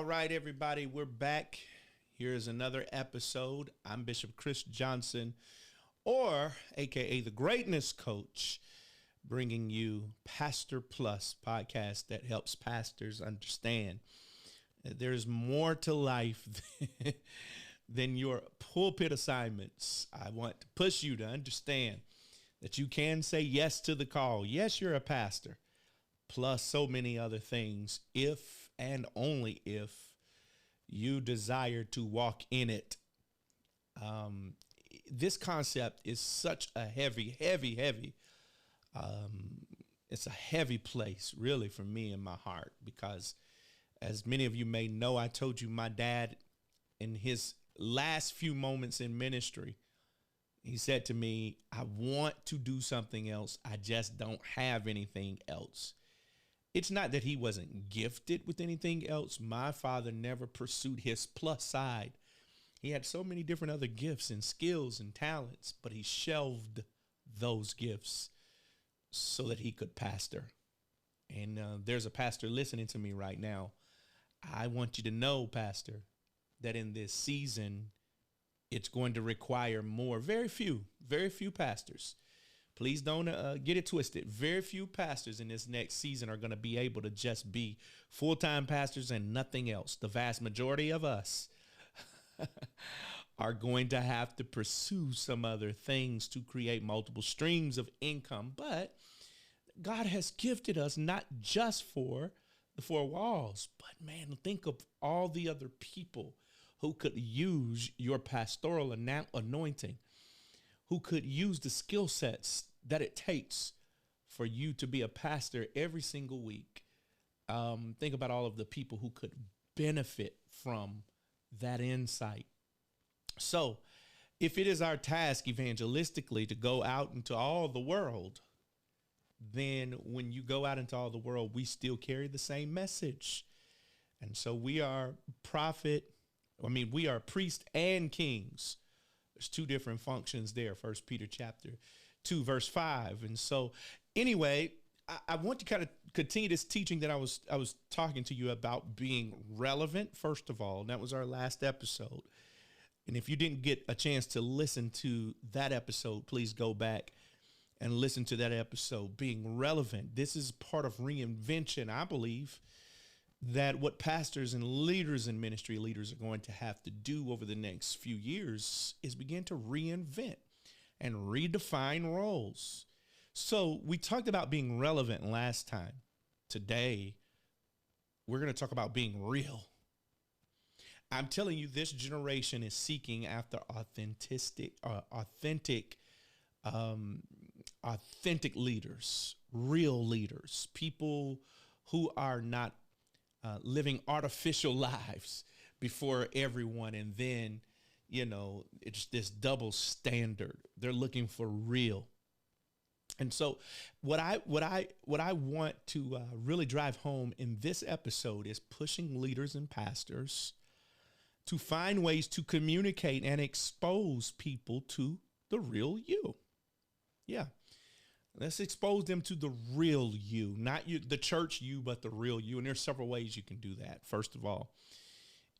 All right, everybody, we're back. Here's another episode. I'm Bishop Chris Johnson, or AKA the Greatness Coach, bringing you Pastor Plus podcast that helps pastors understand that there's more to life than your pulpit assignments. I want to push you to understand that you can say yes to the call. Yes, you're a pastor, plus so many other things, if and only if you desire to walk in it. This concept is such a heavy, it's a heavy place really for me in my heart, because as many of you may know, I told you my dad in his last few moments in ministry, he said to me, I want to do something else. I just don't have anything else. It's not that he wasn't gifted with anything else. My father never pursued his plus side. He had so many different other gifts and skills and talents, but he shelved those gifts so that he could pastor. And there's a pastor listening to me right now. I want you to know, Pastor, that in this season, it's going to require more. Very few pastors. Please don't get it twisted. Very few pastors in this next season are going to be able to just be full-time pastors and nothing else. The vast majority of us are going to have to pursue some other things to create multiple streams of income. But God has gifted us not just for the four walls, but man, think of all the other people who could use your pastoral anointing, who could use the skill sets that it takes for you to be a pastor every single week. Think about all of the people who could benefit from that insight. So if it is our task evangelistically to go out into all the world, then when you go out into all the world, we still carry the same message. And so we are we are priests and kings. There's two different functions there. 1 Peter chapter 2, verse 5. And so anyway, I want to kind of continue this teaching that I was talking to you about being relevant, first of all. And that was our last episode. And if you didn't get a chance to listen to that episode, please go back and listen to that episode, being relevant. This is part of reinvention, I believe, that what pastors and leaders and ministry leaders are going to have to do over the next few years is begin to reinvent and redefine roles. So we talked about being relevant last time. Today, we're going to talk about being real. I'm telling you, this generation is seeking after authentic leaders, real leaders, people who are not living artificial lives before everyone. And then, it's this double standard. They're looking for real. And so what I want to really drive home in this episode is pushing leaders and pastors to find ways to communicate and expose people to the real you. Yeah. Let's expose them to the real you, not you, the church you, but the real you. And there's several ways you can do that. First of all,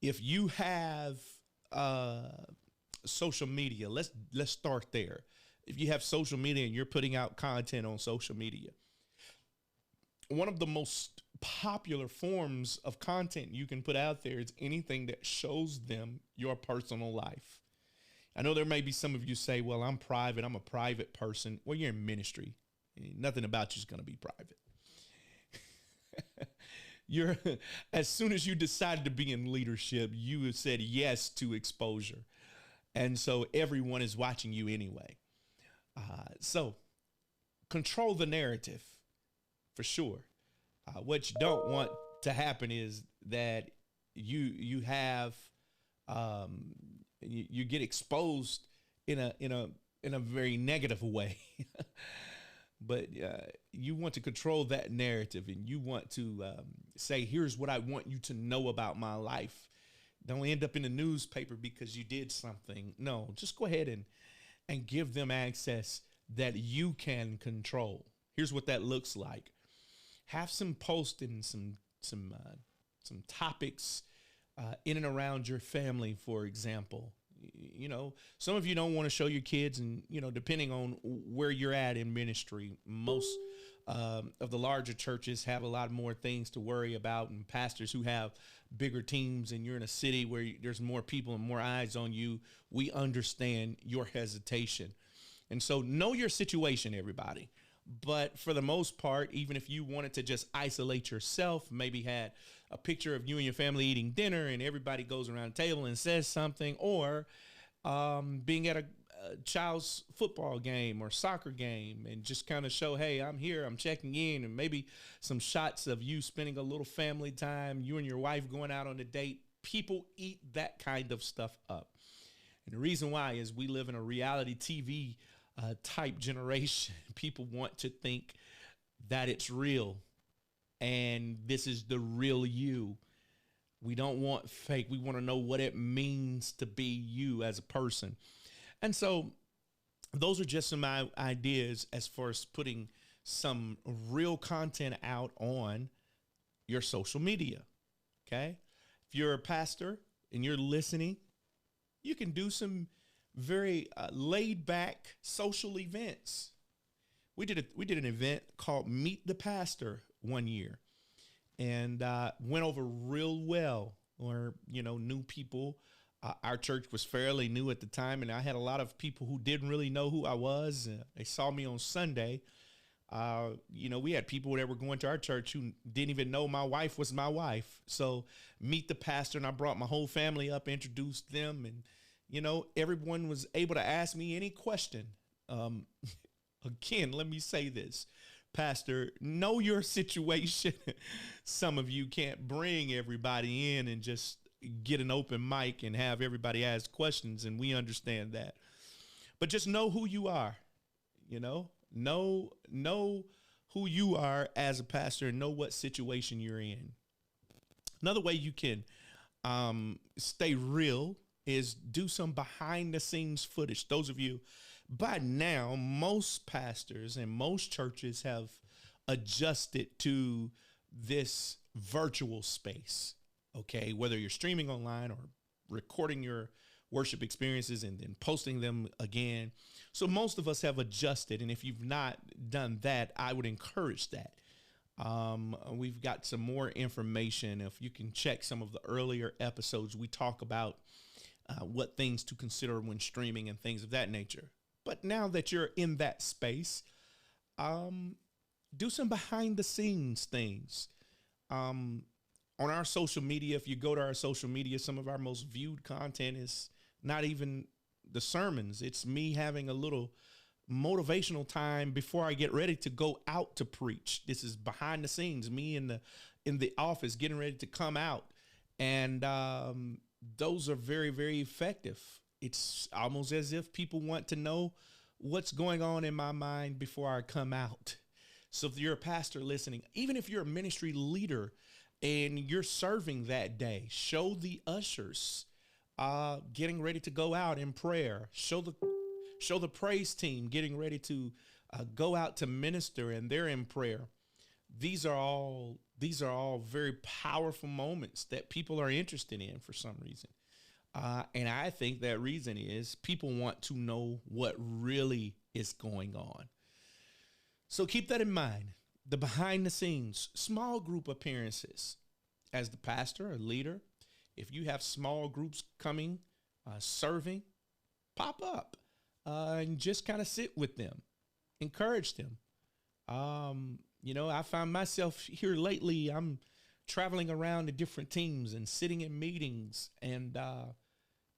if you have social media, let's start there. If you have social media and you're putting out content on social media, one of the most popular forms of content you can put out there is anything that shows them your personal life. I know there may be some of you say, well, I'm private. I'm a private person. Well, you're in ministry. Nothing about you is going to be private. As soon as you decided to be in leadership, you have said yes to exposure. And so everyone is watching you anyway. So control the narrative for sure. What you don't want to happen is that you have you get exposed in a very negative way. But you want to control that narrative, and you want to say, here's what I want you to know about my life. Don't end up in the newspaper because you did something. No, just go ahead and give them access that you can control. Here's what that looks like. Have some posts and some topics in and around your family, for example. You know, some of you don't want to show your kids, and, you know, depending on where you're at in ministry, most of the larger churches have a lot more things to worry about, and pastors who have bigger teams, and you're in a city where there's more people and more eyes on you. We understand your hesitation. And so know your situation, everybody. But for the most part, even if you wanted to just isolate yourself, maybe had a picture of you and your family eating dinner and everybody goes around the table and says something, or being at a child's football game or soccer game and just kind of show, hey, I'm here, I'm checking in, and maybe some shots of you spending a little family time, you and your wife going out on a date. People eat that kind of stuff up. And the reason why is we live in a reality TV type generation. People want to think that it's real and this is the real you. We don't want fake. We want to know what it means to be you as a person. And so those are just some ideas as far as putting some real content out on your social media. Okay. If you're a pastor and you're listening, you can do some very laid back social events. We did an event called Meet the Pastor one year, and went over real well. Or, you know, new people. Our church was fairly new at the time, and I had a lot of people who didn't really know who I was. They saw me on Sunday. You know, we had people that were going to our church who didn't even know my wife was my wife. So Meet the Pastor, and I brought my whole family up, introduced them, and, you know, everyone was able to ask me any question. Again, let me say this, Pastor, know your situation. Some of you can't bring everybody in and just get an open mic and have everybody ask questions, and we understand that. But just know who you are, you know, know who you are as a pastor, and know what situation you're in. Another way you can stay real is do some behind the scenes footage. Those of you, by now, most pastors and most churches have adjusted to this virtual space. Okay, whether you're streaming online or recording your worship experiences and then posting them again. So most of us have adjusted. And if you've not done that, I would encourage that. We've got some more information. If you can check some of the earlier episodes, we talk about what things to consider when streaming and things of that nature. But now that you're in that space, do some behind the scenes things. On our social media, if you go to our social media, some of our most viewed content is not even the sermons. It's me having a little motivational time before I get ready to go out to preach. This is behind the scenes, me in the office getting ready to come out. And those are very, very effective. It's almost as if people want to know what's going on in my mind before I come out. So if you're a pastor listening, even if you're a ministry leader and you're serving that day, show the ushers getting ready to go out in prayer. Show the praise team getting ready to go out to minister, and they're in prayer. These are all very powerful moments that people are interested in for some reason. And I think that reason is people want to know what really is going on. So keep that in mind. The behind the scenes, small group appearances. As the pastor or leader, if you have small groups coming, serving, pop up and just kind of sit with them, encourage them. You know, I found myself here lately, I'm traveling around to different teams and sitting in meetings. And,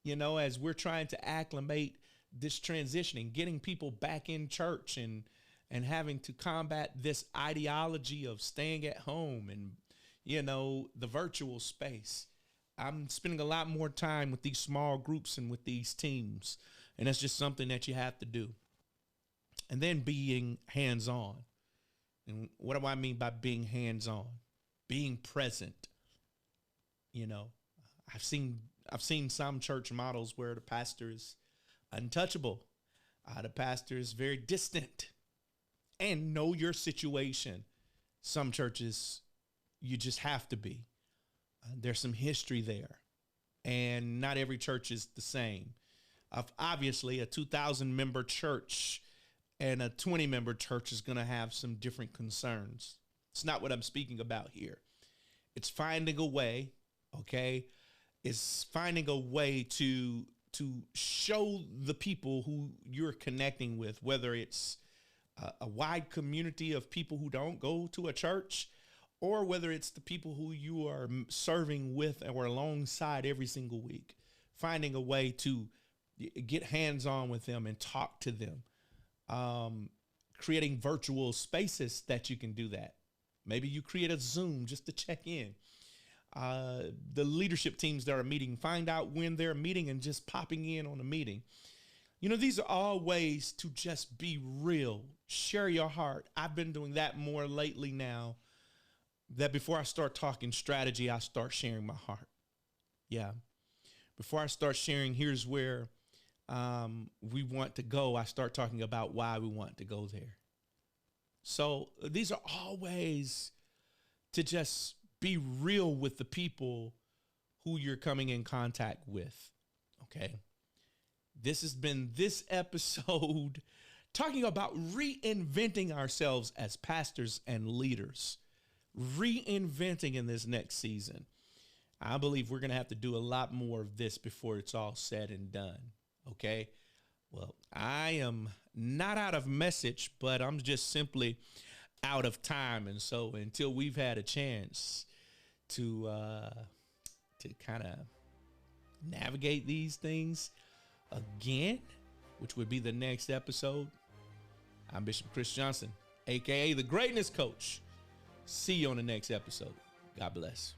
you know, as we're trying to acclimate this transitioning, getting people back in church and having to combat this ideology of staying at home and, you know, the virtual space. I'm spending a lot more time with these small groups and with these teams. And that's just something that you have to do. And then being hands-on. And what do I mean by being hands-on? Being present. You know, I've seen some church models where the pastor is untouchable. The pastor is very distant. And know your situation. Some churches, you just have to be. There's some history there. and not every church is the same. Obviously, a 2,000 member church and a 20 member church is going to have some different concerns. It's not what I'm speaking about here. It's finding a way, okay? It's finding a way to show the people who you're connecting with, whether it's a wide community of people who don't go to a church, or whether it's the people who you are serving with or alongside every single week, finding a way to get hands-on with them and talk to them, creating virtual spaces that you can do that. Maybe you create a Zoom just to check in. The leadership teams that are meeting, find out when they're meeting and just popping in on a meeting. You know, these are all ways to just be real, share your heart. I've been doing that more lately now, that before I start talking strategy, I start sharing my heart. Yeah. Before I start sharing, here's where we want to go, I start talking about why we want to go there. So these are all ways to just be real with the people who you're coming in contact with. Okay. This has been this episode talking about reinventing ourselves as pastors and leaders, reinventing in this next season. I believe we're going to have to do a lot more of this before it's all said and done. Okay. Well, I am not out of message, but I'm just simply out of time. And so until we've had a chance to kind of navigate these things again, which would be the next episode, I'm Bishop Chris Johnson, aka the Greatness Coach. See you on the next episode. God bless.